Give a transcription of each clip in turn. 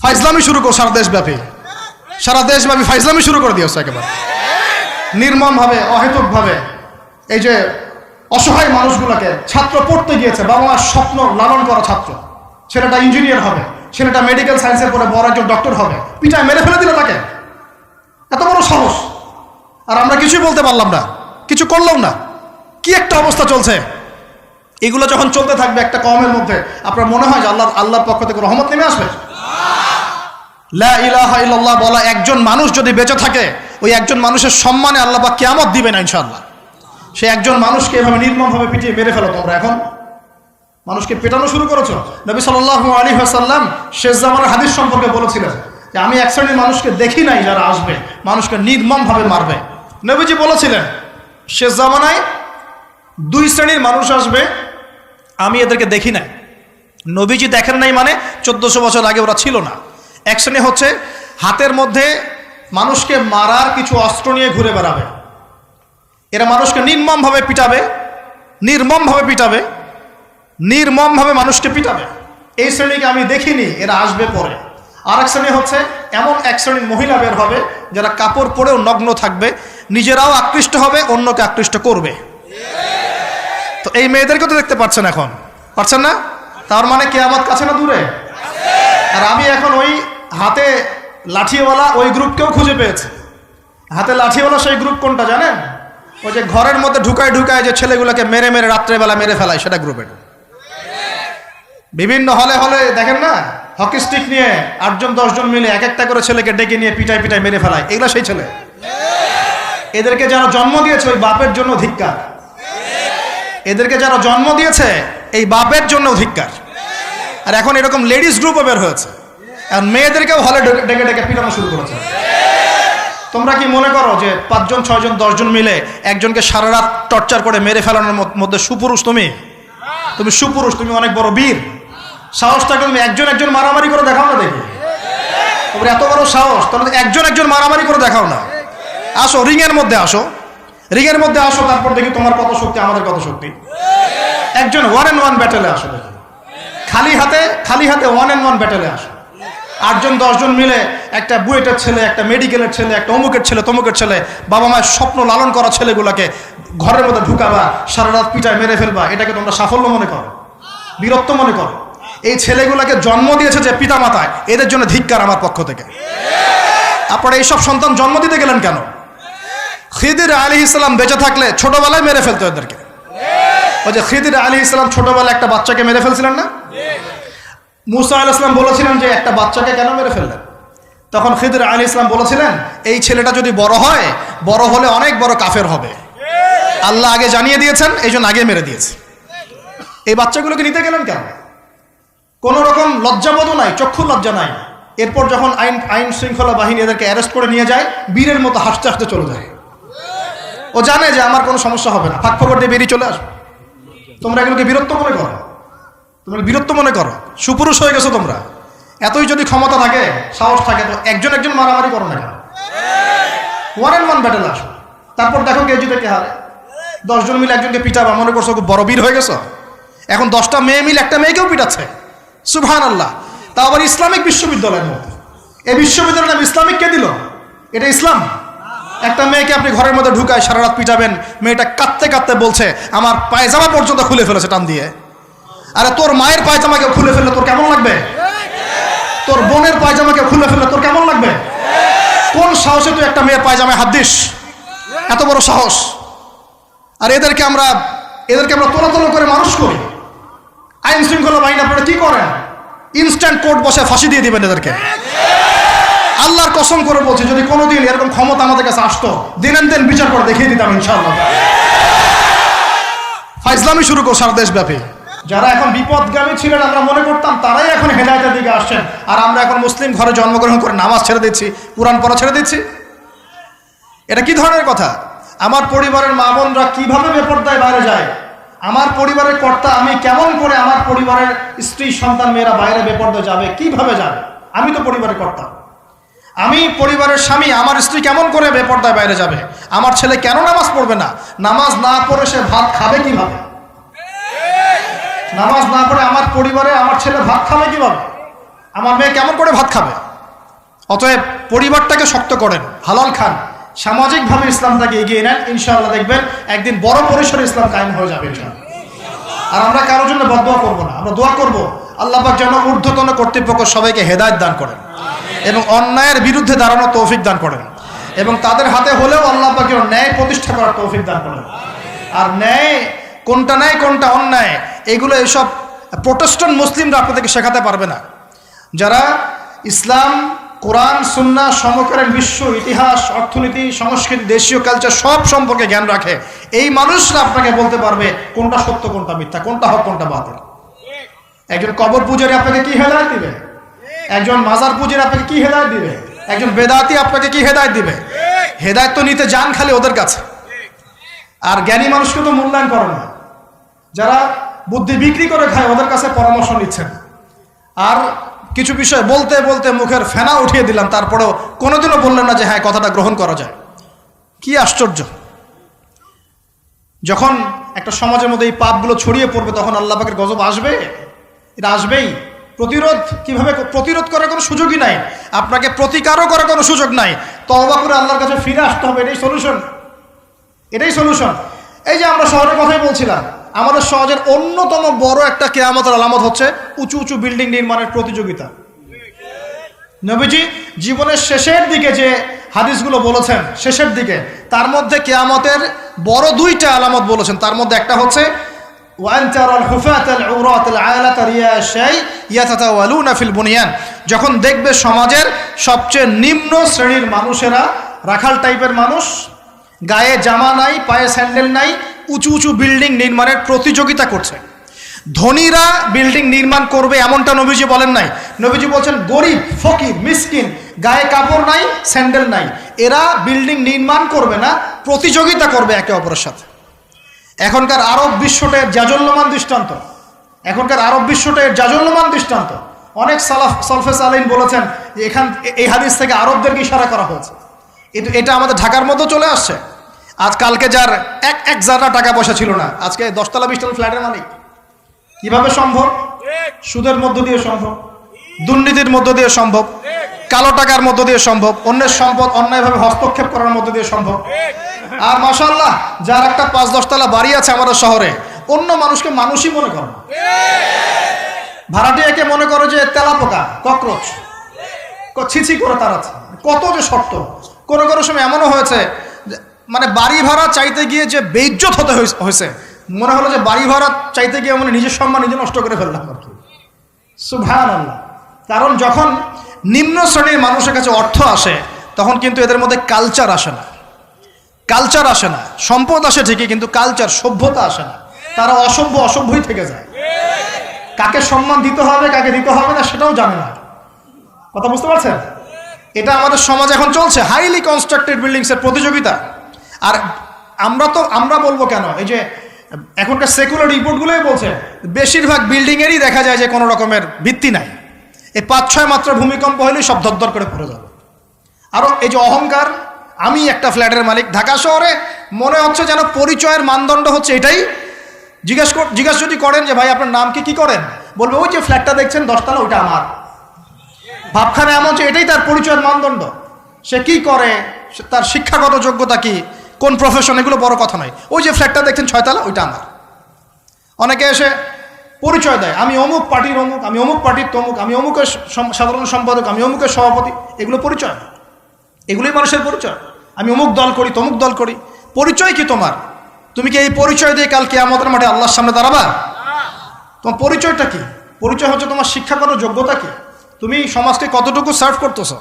ফাইজলামি শুরু কর সারা দেশব্যাপী ফাইজলামি শুরু করে দিয়েছে একেবারে নির্মমভাবে, অহেতুকভাবে। এই যে অসহায় মানুষগুলোকে, ছাত্র পড়তে গিয়েছে, বাবা মার স্বপ্ন লালন করা ছাত্র, ছেলেটা ইঞ্জিনিয়ার হবে, ছেলেটা মেডিকেল সায়েন্সের পরে বড় একজন ডক্টর হবে, পিটায় মেরে ফেলে দিল তাকে। এত বড় সাহস! আর আমরা কিছুই বলতে পারলাম না, কিছু করলাম না। কি একটা অবস্থা চলছে! এগুলো যখন চলতে থাকবে একটা কওমের মধ্যে, আপনার মনে হয় যে আল্লাহর পক্ষ থেকে রহমত নেমে আসবে? লা ইলাহা ইল্লাল্লাহ বলা একজন মানুষ যদি বেঁচে থাকে, ওই একজন মানুষের সম্মানে আল্লাহ পাক কিয়ামত দিবে না ইনশাআল্লাহ। সে একজন মানুষকে এভাবে নির্মমভাবে পিটিয়ে মেরে ফেলো তোমরা। এখন মানুষকে পেটানো শুরু করেছো। নবী সাল্লাল্লাহু আলাইহি ওয়াসাল্লাম শেষ জামানার হাদিস সম্পর্কে বলেছিলেন যে আমি এক শ্রেণীর মানুষকে দেখি নাই যারা আসবে মানুষকে নির্মমভাবে মারবে। নবীজি বলেছিলেন শেষ জামানায় দুই শ্রেণীর মানুষ আসবে, আমি এদেরকে দেখি নাই। নবীজি দেখেন নাই মানে 1400 বছর আগে ওরা ছিল না। এক শ্রেণী হচ্ছে হাতের মধ্যে মানুষকে মারার কিছু অস্ত্র নিয়ে ঘুরে বেড়াবে, এরা মানুষকে নির্মমভাবে পিটাবে, নির্মমভাবে মানুষকে পিটাবে। এই শ্রেণীকে আমি দেখিনি, এরা আসবে পরে। আর এক শ্রেণী হচ্ছে এমন এক শ্রেণীর মহিলা বের হবে যারা কাপড় পরেও নগ্ন থাকবে, নিজেরাও আকৃষ্ট হবে, অন্যকে আকৃষ্ট করবে। তো এই মেয়েদেরকে তো দেখতে পাচ্ছেন, এখন পাচ্ছেন না? তার মানে কিয়ামত কাছে না দূরে? আর আমি এখন ওই হাতে লাঠিওয়ালা ওই গ্রুপকেও খুঁজে পেয়েছি। হাতে লাঠিওয়ালা সেই গ্রুপ কোনটা জানেন? ওই যে ঘরের মধ্যে ঢুকায় যে ছেলেগুলোকে মেরে রাত্রেবেলা মেরে ফেলায়, সেটা গ্রুপের। বিভিন্ন হলে দেখেন না, হকি স্টিক নিয়ে 8জন 10জন মিলে এক একটা করে ছেলেকে ডেকে নিয়ে পিটায় মেরে ফেলায়, এগুলা সেই ছেলে। এদেরকে যারা জন্ম দিয়েছে ওই বাপের জন্য ধিক্কার, এদেরকে যারা জন্ম দিয়েছে এই বাপের জন্য ধিক্কার। আর এখন এরকম লেডিস গ্রুপও বের হয়েছে, এখন মেয়েদেরকেও হলে ডেকে পিটানো শুরু করেছে। তোমরা কি মনে করো যে 5জন 6জন 10জন মিলে একজনকে সারা রাত টর্চার করে মেরে ফেলানোর মধ্যে সুপুরুষ? তুমি সুপুরুষ, তুমি অনেক বড় বীর। সাহসটাকে তুমি একজন মারামারি করে দেখাও না, দেখি তোমার এত বড় সাহস, তাহলে একজন মারামারি করে দেখাও না। আসো রিংয়ের মধ্যে আসো, তারপর দেখি তোমার কত শক্তি, আমাদের কত শক্তি। একজন 1-on-1 ব্যাটেলে আসো, দেখি খালি হাতে 1-on-1 ব্যাটেলে আসো। 8জন 10জন মিলে একটা বুয়েটের ছেলে, একটা মেডিকেলের ছেলে, একটা অমুকের ছেলে, তমুকের ছেলে, বাবা মায়ের স্বপ্ন লালন করা ছেলেগুলোকে ঘরের মধ্যে ঢুকাবা, সারা রাত পিটায় মেরে ফেলবা, এটাকে তোমরা সাফল্য মনে করো, বীরত্ব মনে করো? এই ছেলেগুলোকে জন্ম দিয়েছে যে পিতা মাতায়, এদের জন্য ধিক্কার আমার পক্ষ থেকে। আপনারা এইসব সন্তান জন্ম দিতে গেলেন কেন? খিদির আলাইহিস সালাম বেঁচে থাকলে ছোটবেলায় মেরে ফেলতো এদেরকে। ওই যে খিদির আলাইহিস সালাম ছোটবেলায় একটা বাচ্চাকে মেরে ফেলছিলেন না? মুসা আলাইহিস সালাম বলেছিলেন যে একটা বাচ্চাকে কেন মেরে ফেললেন? তখন খিদির আলাইহিস সালাম বলেছিলেন এই ছেলেটা যদি বড় হলে অনেক বড় কাফের হবে, আল্লাহ আগে জানিয়ে দিয়েছেন, এই জন্য আগে মেরে দিয়েছে। এই বাচ্চাগুলোকে নিতে গেলেন কেন? কোন রকম লজ্জাবোধও নাই, চক্ষু লজ্জা নাই। এরপর যখন আইন শৃঙ্খলা বাহিনী এদেরকে অ্যারেস্ট করে নিয়ে যায়, বীরের মতো হাসতে হাসতে চলে যায়। ও জানে যে আমার কোনো সমস্যা হবে না, ফাঁক ফোকর দিয়ে বেরিয়ে চলে আসবে। তোমরা এগুলোকে বীরত্ব মনে করো, সুপুরুষ হয়ে গেছো তোমরা। এতই যদি ক্ষমতা থাকে, সাহস থাকে, তো একজন মারামারি করো না কেন? 1-on-1 ব্যাটেলে আসো, তারপর দেখো কে জিতে কে হারে। 10জন মিলে একজনকে পিটাবা, মনে করছো খুব বড় বীর হয়ে গেছো। এখন 10টা মেয়ে মিলে একটা মেয়েকেও পিটাচ্ছে, সুবহানাল্লাহ। তা আবার ইসলামিক বিশ্ববিদ্যালয়ের মধ্যে। এই বিশ্ববিদ্যালয়ের নাম ইসলামিক কে দিল? এটা ইসলাম? একটা মেয়েকে আপনি ঘরের মধ্যে ঢুকায় সারা রাত পিটাবেন, মেয়েটা কাঁদতে বলছে আমার পায়জামা পর্যন্ত খুলে ফেলেছে টান দিয়ে। আরে তোর মায়ের পায়জামাকে খুলে ফেললে তোর কেমন লাগবে? তোর বোনের পায়জামাকে খুলে ফেললে তোর কেমন লাগবে? কোন সাহসে তুই একটা মেয়ের পায়জামায় হাত দিস? এত বড় সাহস! আর এদেরকে আমরা তোলা করে মানুষ করি। আইন শৃঙ্খলা বাহিনী আপনারা কি করেন? ইনস্ট্যান্ট কোর্ট বসে ফাঁসি দিয়ে দিবেন এদেরকে। আল্লাহর কসম করে বলছি, যদি কোনোদিন এরকম ক্ষমতা আমাদের কাছে আসতো, দিন বিচার করে দেখিয়ে দিতাম ইনশাআল্লাহ। ফাইজলামি শুরু কর সারা দেশব্যাপী। যারা এখন বিপদগামী ছিলেন আমরা মনে করতাম, তারাই এখন হেদায়েতের দিকে আসছেন। আর আমরা এখন মুসলিম ঘরে জন্মগ্রহণ করে নামাজ ছেড়ে দিচ্ছি, কুরআন পড়া ছেড়ে দিচ্ছি। এটা কি ধরনের কথা? আমার পরিবারের মা বোনরা কিভাবে বেপরদায় বাইরে যায়? আমার পরিবারের কর্তা আমি কেমন করে আমার পরিবারের স্ত্রী সন্তান মেয়েরা বাইরে বেপরদায় যাবে? কিভাবে যাবে? আমি তো পরিবারের কর্তা, আমি পরিবারের স্বামী, আমার স্ত্রী কেমন করে বেপরদায় বাইরে যাবে? আমার ছেলে কেন নামাজ পড়বে না? নামাজ না পড়ে সে ভাত খাবে কিভাবে? নামাজ না পড়ে আমার পরিবারে আমার ছেলে ভাত খাবে কিভাবে? আমার মেয়ে কেমন করে ভাত খাবে? অতএব পরিবারটাকে শক্ত করেন, হালাল খান, সামাজিকভাবে ইসলামটাকে এগিয়ে নেন, ইনশাআল্লাহ দেখবেন একদিন বড় পরিসরে ইসলাম কায়েম হয়ে যাবে ইনশাআল্লাহ। আর আমরা কারোর জন্য বদদোয়া করব না, আমরা দোয়া করব আল্লাহ পাক যেন ঊর্ধ্বতন কর্তৃপক্ষ সবাইকে হেদায়েত দান করেন এবং অন্যায়ের বিরুদ্ধে দাঁড়ানোর তৌফিক দান করেন এবং তাদের হাতে হলেও আল্লাহ পাক যেন ন্যায় প্রতিষ্ঠা করার তৌফিক দান করেন। আর ন্যায় কোনটা ন্যায় কোনটা অন্যায় এগুলো এইসব প্রোটেস্ট্যান্ট মুসলিমরা আপনাদেরকে শেখাতে পারবে না। যারা ইসলাম, কোরআন, সুন্নাহ, সমকালীন বিশ্ব ইতিহাস, অর্থনীতি, সংস্কৃতি, দেশীয় কালচার সব সম্পর্কে জ্ঞান রাখে, এই মানুষরা আপনাকে বলতে পারবে কোনটা সত্য কোনটা মিথ্যা, কোনটা হক কোনটা বাতিল। একজন কবর পূজারী আপনাকে কি হেদায়েত দিবে? একজন মাজার পূজারী আপনাকে কি হেদায়েত দিবে? একজন বেদাতি আপনাকে কি হেদায়েত দিবে? হেদায়েত তো নিতে যান খালি ওদের কাছে। আর জ্ঞানী মানুষকে তো মূল্যায়ন করে না। যারা বুদ্ধি বিক্রি করে খায় ওদের কাছে পরামর্শ নিচ্ছেন। আর কিছু বিষয় বলতে বলতে মুখের ফেনা উঠিয়ে দিলাম, তারপরেও কোনোদিনও বললেন না যে হ্যাঁ কথাটা গ্রহণ করা যায়। কি আশ্চর্য! যখন একটা সমাজের মধ্যে এই পাপগুলো ছড়িয়ে পড়বে তখন আল্লাহ পাকের গজব আসবে, এটা আসবেই। প্রতিরোধ কিভাবে? প্রতিরোধ করার কোনো সুযোগই নাই, আপনাকে প্রতিকারও করার কোনো সুযোগ নাই। তওবা করে আল্লাহর কাছে ফিরে আসতে হবে, এটাই সলিউশন, এটাই সলিউশন। এই যে আমরা শহরের কথাই বলছিলাম, আমাদের সমাজের অন্যতম বড় একটা কিয়ামতের আলামত হচ্ছে উঁচু উঁচু বিল্ডিং নির্মাণের প্রতিযোগিতা। নবীজি জীবনের শেষের দিকে যে হাদিসগুলো বলেছেন, শেষের দিকে, তার মধ্যে কিয়ামতের বড় দুইটা আলামত বলেছেন। তার মধ্যে একটা হচ্ছে যখন দেখবে সমাজের সবচেয়ে নিম্ন শ্রেণীর মানুষেরা, রাখাল টাইপের মানুষ, গায়ে জামা নাই, পায়ে স্যান্ডেল নাই, উঁচু উঁচু বিল্ডিং নির্মাণের প্রতিযোগিতা করছে। ধনীরা বিল্ডিং নির্মাণ করবে এমনটা নবীজি বলেন নাই। নবীজি বলছেন গরিব, ফকির, মিসকিন, গায়ে কাপড় নাই, স্যান্ডেল নাই, এরা বিল্ডিং নির্মাণ করবে না, প্রতিযোগিতা করবে একে অপরের সাথে। এখনকার আরব বিশ্বটার জাজল্যমান দৃষ্টান্ত, এখনকার আরব বিশ্বটার জাজল্যমান দৃষ্টান্ত। অনেক সলফে সালেহিন বলেছেন যে এই হাদিস থেকে আরবদেরকে ইশারা করা হয়েছে। এটা আমাদের ঢাকার মধ্যে চলে আসছে। কালকে যার এক জায়গা টাকা পয়সা ছিল না, আজকে 10 তলা 20 তলা ফ্ল্যাটের মালিক। কিভাবে সম্ভব? সুদের মধ্য দিয়ে সম্ভব, দুর্নীতির মধ্য দিয়ে সম্ভব, কালো টাকার মধ্য দিয়ে সম্ভব, অন্যের সম্পদ অন্যায়ভাবে হস্তক্ষেপ করার মধ্য দিয়ে সম্ভব। আর মাশাআল্লাহ, যার একটা 5-10 তলা বাড়ি আছে আমাদের শহরে, অন্য মানুষকে মানুষই মনে করে না, ভাড়াটিয়াকে মনে করে যে তেলাপোকা, ককরোচ, ছিছি করে তাড়াচ্ছে। কত যে শর্ত! কোনো কোনো সময় এমনও হয়েছে মানে বাড়ি ভাড়া চাইতে গিয়ে যে বেইজ্জত হতে হয়েছে, মনে হলো যে বাড়ি ভাড়া চাইতে গিয়ে মানে নিজের সম্মান নিজে নষ্ট করে ফেললাম আর কি। সুবহানাল্লাহ। কারণ যখন নিম্ন শ্রেণীর মানুষের কাছে অর্থ আসে তখন কিন্তু এদের মধ্যে কালচার আসে না, কালচার আসে না। সম্পদ আসে ঠিকই, কিন্তু কালচার, সভ্যতা আসে না। তারা অসভ্যই থেকে যায়। কাকে সম্মান দিতে হবে কাকে দিতে হবে না সেটাও জানে না। কথা বুঝতে পারছেন? এটা আমাদের সমাজ এখন চলছে, হাইলি কনস্ট্রাক্টেড বিল্ডিংসের প্রতিযোগিতা। আর আমরা বলবো কেন, এই যে এখনকার সেকুলার রিপোর্টগুলোই বলছে বেশিরভাগ বিল্ডিংয়েরই দেখা যায় যে কোনো রকমের ভিত্তি নাই। এই 5-6 মাত্রা ভূমিকম্প হলেই সব ধরধর করে পড়ে যাবে। আরও এই যে অহংকার, আমি একটা ফ্ল্যাটের মালিক। ঢাকা শহরে মনে হচ্ছে যেন পরিচয়ের মানদণ্ড হচ্ছে এটাই। জিজ্ঞাসা যদি করেন যে ভাই আপনার নাম কি করেন, বলবে ওই যে ফ্ল্যাটটা দেখছেন 10 তলা, ওইটা আমার। ভাবখানে এমন যে এটাই তার পরিচয়ের মানদণ্ড। সে কি করে, তার শিক্ষাগত যোগ্যতা কি, কোন প্রফেশন, এগুলো বড় কথা নয়। ওই যে ফ্ল্যাটটা দেখছেন 6 তলা, ওইটা আমার। অনেকে এসে পরিচয় দেয়, আমি অমুক পার্টির অমুক, আমি অমুক পার্টির তমুক, আমি অমুকের সাধারণ সম্পাদক, আমি অমুকের সভাপতি। এগুলো পরিচয়, এগুলোই মানুষের পরিচয়। আমি অমুক দল করি, তমুক দল করি। পরিচয় কি তোমার? তুমি কি এই পরিচয় দিয়ে কাল কিয়ামতের মাঠে আল্লাহর সামনে দাঁড়াবা? তোমার পরিচয়টা কি? পরিচয় হচ্ছে তোমার শিক্ষাগত যোগ্যতা কি, তুমি সমাজকে কতটুকু সার্ভ করতেছো,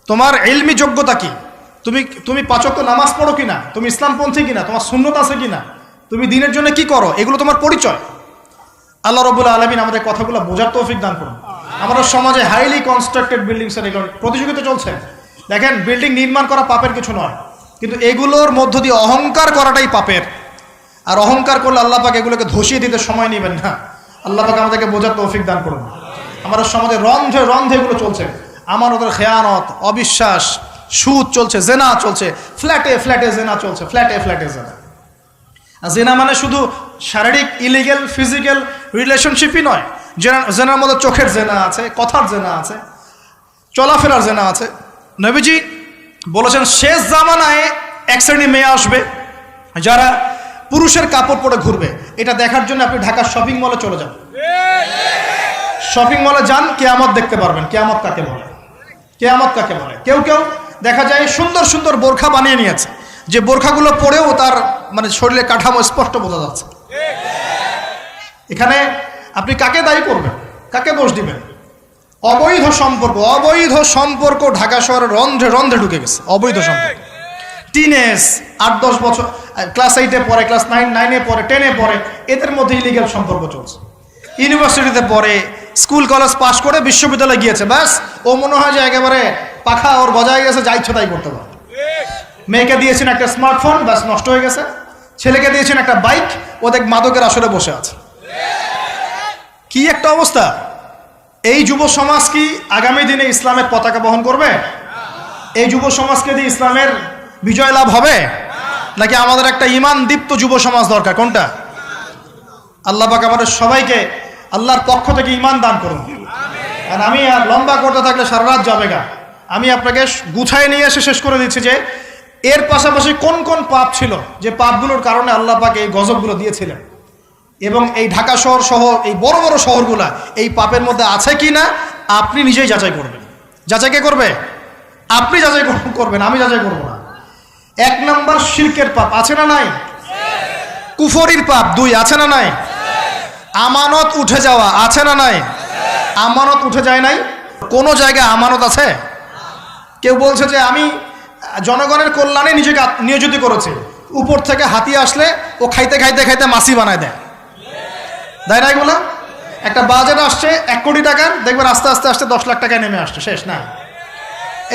তোমার ইলমি যোগ্যতা কি, তুমি 5 ওয়াক্ত নামাজ পড়ো কিনা, তুমি ইসলামপন্থী কিনা, তোমার সুন্নত আছে কিনা, তুমি দিনের জন্য কি করো, এগুলো তোমার পরিচয়। আল্লাহ রাব্বুল আলামিন আমাদের কথাগুলো বোঝার তৌফিক দান করুন। আমাদের সমাজে হাইলি কনস্ট্রাক্টেড বিল্ডিংসের প্রতিযোগিতা চলছে। দেখেন, বিল্ডিং নির্মাণ করা পাপের কিছু নয়, কিন্তু এগুলোর মধ্য দিয়ে অহংকার করাটাই পাপের। আর অহংকার করলে আল্লাহ পাক এগুলোকে ধসিয়ে দিতে সময় নেবেন না। আল্লাহ পাক আমাদেরকে বোঝার তৌফিক দান করুন। আমাদের সমাজে রন্ধে রন্ধে এগুলো চলছে। আমানতের খেয়ানত, অবিশ্বাস, সুদ চলছে, জেনা চলছে, ফ্ল্যাটে ফ্ল্যাটে জেনা চলছে, ফ্ল্যাটে ফ্ল্যাটে জেনা। জেনা মানে শুধু শারীরিক ইলিগেল ফিজিক্যাল রিলেশনশিপই নয়, জেনার মধ্যে চোখের জেনা আছে, কথার জেনা আছে, চলাফেরার জেনা আছে। নবীজি বলেছেন শেষ জামানায় এক শ্রেণী মেয়ে আসবে যারা পুরুষের কাপড় পরে ঘুরবে। এটা দেখার জন্য আপনি ঢাকার শপিং মলে চলে যান, শপিং মলে যান, কিয়ামত দেখতে পারবেন। কিয়ামত কাকে বলে? কিয়ামত কাকে বলে? কেউ কেউ দেখা যায় সুন্দর সুন্দর বোরখা বানিয়ে নিয়েছে, যে বোরখাগুলো পরেও তার মানে শরীরের কাঠামো স্পষ্ট বোঝা যাচ্ছে। এখানে আপনি কাকে দায়ী করবেন, কাকে দোষ দিবেন? অবৈধ সম্পর্ক, অবৈধ সম্পর্ক ঢাকা শহরে রন্ধ্রে রন্ধ্রে ঢুকে গেছে। অবৈধ সম্পর্ক, টিনেজ 8-10 বছর, ক্লাস 8-এ পড়ে, ক্লাস 9-এ পড়ে, 10-এ পড়ে, এদের মধ্যে ইলিগাল সম্পর্ক চলছে। ইউনিভার্সিটিতে পড়ে, স্কুল কলেজ পাশ করে বিশ্ববিদ্যালয়ে গিয়েছে, ব্যাস ও মনে হয় যে একেবারে পাখা ওর গজায় গেছে, যা ইচ্ছা তাই করতে পারে। মেয়েকে দিয়েছেন একটা স্মার্টফোন, ব্যাস নষ্ট হয়ে গেছে। ছেলেকে দিয়েছেন একটা বাইক, ও দেখ মাদকের আসরে বসে আছে। কি একটা অবস্থা! এই যুব সমাজ কি আগামী দিনে ইসলামের পতাকা বহন করবে? এই যুব সমাজকে দিয়ে ইসলামের বিজয় লাভ হবে? নাকি আমাদের একটা ঈমান দীপ্ত যুব সমাজ দরকার? কোনটা? আল্লাহ পাক আমাদের সবাইকে আল্লাহর পক্ষ থেকে ঈমান দান করুন। আর আমি আর লম্বা করতে থাকলে সারা রাত যাবে গা। আমি আপনাকে গুছায় নিয়ে এসে শেষ করে দিচ্ছি যে এর পাশাপাশি কোন কোন পাপ ছিল, যে পাপগুলোর কারণে আল্লাহ পাক এই গজবগুলো দিয়েছিলেন, এবং এই ঢাকা শহর সহ এই বড় বড় শহরগুলা এই পাপের মধ্যে আছে কি না আপনি নিজেই যাচাই করবেন। যাচাই কে করবে? আপনি যাচাই করবেন, আমি যাচাই করব না। 1 নম্বর শিরকের পাপ আছে না নাই? কুফরির পাপ 2 আছে না নাই? আমানত উঠে যাওয়া আছে না নাই? আমানত উঠে যায় নাই? কোন জায়গায় আমানত আছে? কেউ বলছে যে আমি জনগণের কল্যাণে নিজেকে নিয়োজিত করেছি, উপর থেকে হাতি আসলে ও খাইতে খাইতে খাইতে মাছি বানায় দেয়, তাই না? এগুলো একটা বাজেট আসছে 1 কোটি টাকার, দেখবেন আস্তে আস্তে আস্তে 10 লাখ টাকায় নেমে আসছে, শেষ না?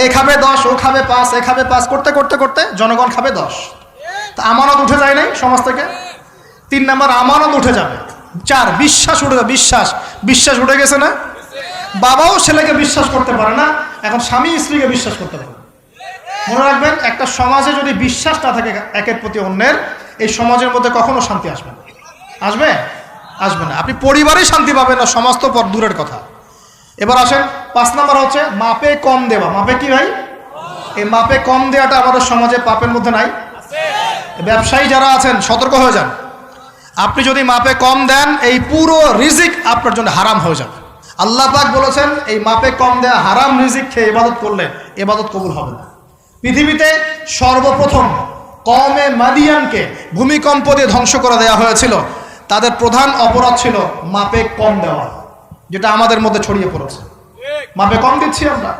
এ খাবে 10, ও খাবে 5, এ খাবে 5 করতে করতে করতে জনগণ খাবে 10। তা আমানত উঠে যায় নাই সমাজ থেকে? 3 নম্বর আমানত উঠে যাবে। 4 বিশ্বাস উঠে যাবে। বিশ্বাস উঠে গেছে না? বাবাও ছেলেকে বিশ্বাস করতে পারে না, এখন স্বামী স্ত্রীকে বিশ্বাস করতে পারে। মনে রাখবেন, একটা সমাজে যদি বিশ্বাস না থাকে একের প্রতি অন্যের, এই সমাজের মধ্যে কখনো শান্তি আসবে না। আসবে? আসবে না। আপনি পরিবারে শান্তি পাবেন না, সমাজ তো পর দূরের কথা। এবার আসেন 5 নম্বর হচ্ছে মাপে কম দেওয়া। মাপে কি ভাই? এই মাপে কম দেওয়াটা আমাদের সমাজে পাপের মধ্যে নাই? ব্যবসায়ী যারা আছেন সতর্ক হয়ে যান। আপনি যদি মাপে কম দেন, এই পুরো রিজিক আপনার জন্য হারাম হয়ে যাবে। আল্লাহ পাক বলেছেন এই মাপে কম দেয়া হারাম রিজিক খেয়ে ইবাদত করলে ইবাদত কবুল হবে না। পৃথিবীতে সর্বপ্রথম কওমে মাদিয়ানকে ভূমিকম্প দিয়ে ধ্বংস করে দেওয়া হয়েছিল। তাদের প্রধান অপরাধ ছিল মাপে কম দেওয়া, যেটা আমাদের মধ্যে ছড়িয়ে পড়েছে। মাপে কম দিচ্ছি আমরা।